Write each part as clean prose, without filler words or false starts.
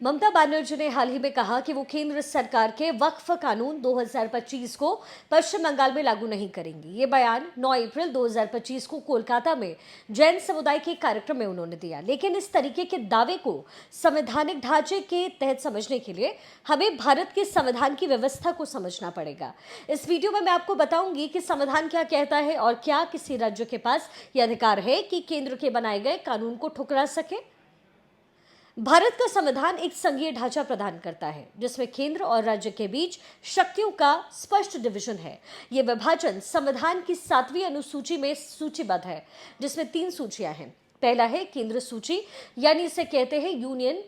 ममता बनर्जी ने हाल ही में कहा कि वो केंद्र सरकार के वक्फ कानून 2025 को पश्चिम बंगाल में लागू नहीं करेंगी। ये बयान 9 अप्रैल 2025 को कोलकाता में जैन समुदाय के कार्यक्रम में उन्होंने दिया। लेकिन इस तरीके के दावे को संवैधानिक ढांचे के तहत समझने के लिए हमें भारत के संविधान की व्यवस्था को समझना पड़ेगा। इस वीडियो में मैं आपको बताऊंगी कि संविधान क्या कहता है और क्या किसी राज्य के पास यह अधिकार है कि केंद्र के बनाए गए कानून को ठुकरा सके। भारत का संविधान एक संघीय ढांचा प्रदान करता है जिसमें केंद्र और राज्य के बीच शक्तियों का स्पष्ट डिवीजन है। यह विभाजन संविधान की 7वीं अनुसूची में सूचीबद्ध है, जिसमें 3 सूचियां हैं। पहला है केंद्र सूची, यानी इसे कहते हैं यूनियन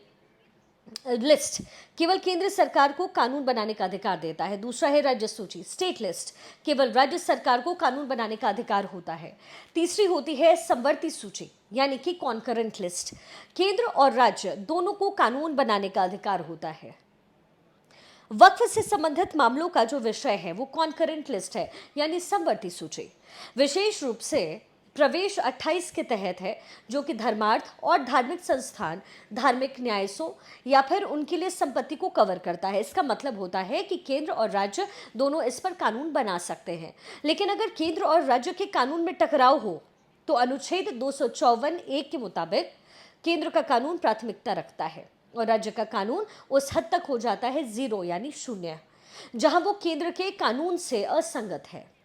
लिस्ट, केवल केंद्र सरकार को कानून बनाने का अधिकार देता है। दूसरा है राज्य सूची, स्टेट लिस्ट, केवल राज्य सरकार को कानून बनाने का अधिकार होता है। तीसरी होती है समवर्ती सूची, यानी कि कॉन्करेंट लिस्ट, केंद्र और राज्य दोनों को कानून बनाने का अधिकार होता है। वक्फ से संबंधित मामलों का जो विषय है वो कॉन्करेंट लिस्ट है, यानी समवर्ती सूची। विशेष रूप से प्रवेश 28 के तहत है, जो कि धर्मार्थ और धार्मिक संस्थान, धार्मिक न्यासों या फिर उनके लिए संपत्ति को कवर करता है। इसका मतलब होता है कि केंद्र और राज्य दोनों इस पर कानून बना सकते हैं। लेकिन अगर केंद्र और राज्य के कानून में टकराव हो तो अनुच्छेद 254(1) के मुताबिक केंद्र का कानून प्राथमिकता रखता है और राज्य का कानून उस हद तक हो जाता है 0 यानी 0, जहां वो केंद्र के कानून से असंगत है।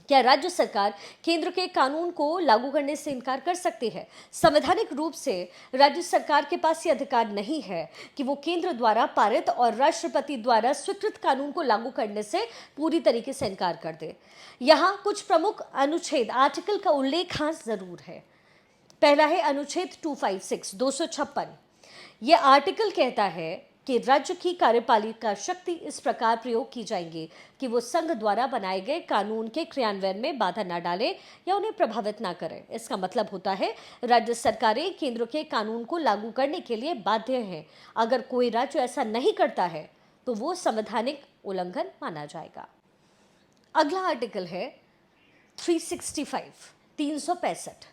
क्या राज्य सरकार केंद्र के कानून को लागू करने से इनकार कर सकती है? संवैधानिक रूप से राज्य सरकार के पास यह अधिकार नहीं है कि वो केंद्र द्वारा पारित और राष्ट्रपति द्वारा स्वीकृत कानून को लागू करने से पूरी तरीके से इनकार कर दे। यहाँ कुछ प्रमुख अनुच्छेद आर्टिकल का उल्लेख हाँ जरूर है। पहला है अनुच्छेद 256 यह आर्टिकल कहता है कि राज्य की कार्यपालिका शक्ति इस प्रकार प्रयोग की जाएंगी कि वो संघ द्वारा बनाए गए कानून के क्रियान्वयन में बाधा न डाले या उन्हें प्रभावित न करें। इसका मतलब होता है राज्य सरकारें केंद्र के कानून को लागू करने के लिए बाध्य हैं। अगर कोई राज्य ऐसा नहीं करता है तो वो संवैधानिक उल्लंघन माना जाएगा। अगला आर्टिकल है 365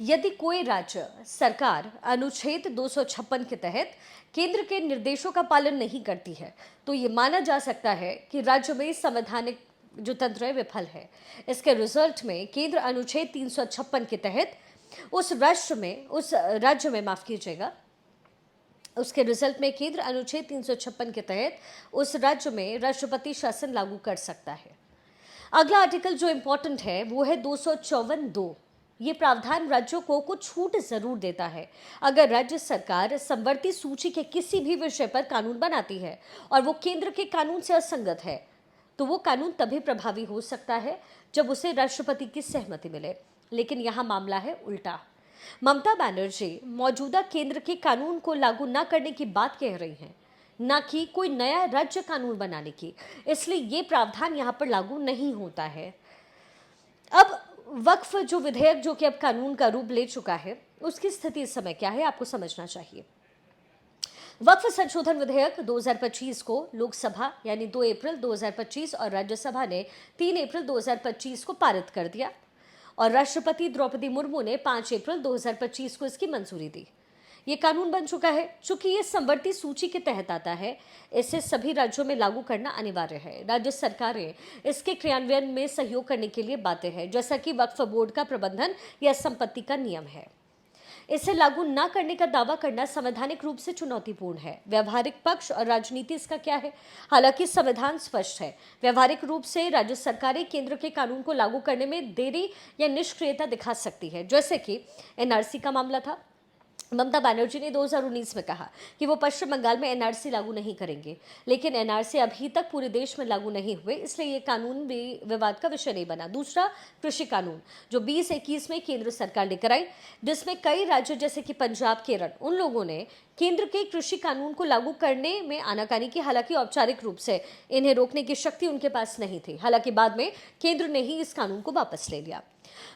यदि कोई राज्य सरकार अनुच्छेद 256 के तहत केंद्र के निर्देशों का पालन नहीं करती है तो ये माना जा सकता है कि राज्य में संवैधानिक जो तंत्र है विफल है। इसके रिजल्ट में केंद्र अनुच्छेद 356 के तहत उस राज्य में माफ कीजिएगा, उसके रिजल्ट में केंद्र अनुच्छेद 356 के तहत उस राज्य में राष्ट्रपति शासन लागू कर सकता है। अगला आर्टिकल जो इंपॉर्टेंट है वो है 254(2)। ये प्रावधान राज्यों को कुछ छूट जरूर देता है। अगर राज्य सरकार समवर्ती सूची के किसी भी विषय पर कानून बनाती है और वो केंद्र के कानून से असंगत है तो वो कानून तभी प्रभावी हो सकता है जब उसे राष्ट्रपति की सहमति मिले। लेकिन यहाँ मामला है उल्टा। ममता बनर्जी मौजूदा केंद्र के कानून को लागू न करने की बात कह रही हैं, ना कि कोई नया राज्य कानून बनाने की। इसलिए ये प्रावधान यहाँ पर लागू नहीं होता है। अब वक्फ जो विधेयक जो कि अब कानून का रूप ले चुका है उसकी स्थिति इस समय क्या है आपको समझना चाहिए। वक्फ संशोधन विधेयक 2025 को लोकसभा यानी 2 अप्रैल 2025 और राज्यसभा ने 3 अप्रैल 2025 को पारित कर दिया और राष्ट्रपति द्रौपदी मुर्मू ने 5 अप्रैल 2025 को इसकी मंजूरी दी। ये कानून बन चुका है। चूंकि ये समवर्ती सूची के तहत आता है, इसे सभी राज्यों में लागू करना अनिवार्य है। राज्य सरकारें इसके क्रियान्वयन में सहयोग करने के लिए बाध्य है, जैसा कि वक्फ बोर्ड का प्रबंधन या संपत्ति का नियम है। इसे लागू न करने का दावा करना संवैधानिक रूप से चुनौतीपूर्ण है। व्यवहारिक पक्ष और राजनीति इसका क्या है? हालांकि संविधान स्पष्ट है। व्यवहारिक रूप से राज्य सरकारें केंद्र के कानून को लागू करने में देरी या निष्क्रियता दिखा सकती है, जैसे कि एनआरसी का मामला था। ममता बनर्जी ने 2019 में कहा कि वो पश्चिम बंगाल में एनआरसी लागू नहीं करेंगे, लेकिन एनआरसी अभी तक पूरे देश में लागू नहीं हुए, इसलिए ये कानून भी विवाद का विषय नहीं बना। दूसरा, कृषि कानून जो 2021 में केंद्र सरकार लेकर आई, जिसमें कई राज्य जैसे कि पंजाब, केरल, उन लोगों ने केंद्र के कृषि कानून को लागू करने में आनाकानी की। हालांकि औपचारिक रूप से इन्हें रोकने की शक्ति उनके पास नहीं थी। हालांकि बाद में केंद्र ने ही इस कानून को वापस ले लिया।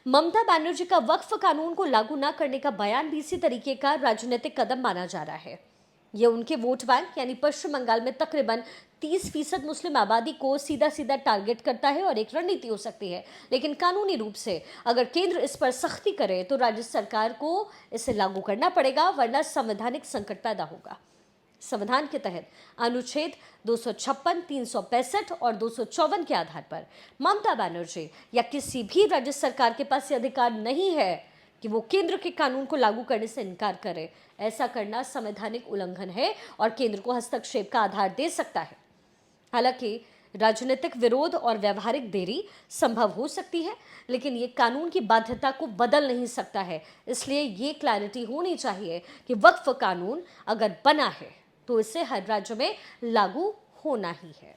ममता बनर्जी का वक्फ कानून को लागू न करने का बयान भी इसी तरीके का राजनीतिक कदम माना जा रहा है। यह उनके वोट बैंक यानी पश्चिम बंगाल में तकरीबन 30% मुस्लिम आबादी को सीधा सीधा टारगेट करता है और एक रणनीति हो सकती है। लेकिन कानूनी रूप से अगर केंद्र इस पर सख्ती करे तो राज्य सरकार को इसे लागू करना पड़ेगा, वरना संवैधानिक संकट पैदा होगा। संविधान के तहत अनुच्छेद 256, 365 और 254 के आधार पर ममता बनर्जी या किसी भी राज्य सरकार के पास ये अधिकार नहीं है कि वो केंद्र के कानून को लागू करने से इनकार करे। ऐसा करना संवैधानिक उल्लंघन है और केंद्र को हस्तक्षेप का आधार दे सकता है। हालांकि राजनीतिक विरोध और व्यवहारिक देरी संभव हो सकती है, लेकिन ये कानून की बाध्यता को बदल नहीं सकता है। इसलिए ये क्लैरिटी होनी चाहिए कि वक्फ कानून अगर बना है तो इसे हर राज्य में लागू होना ही है।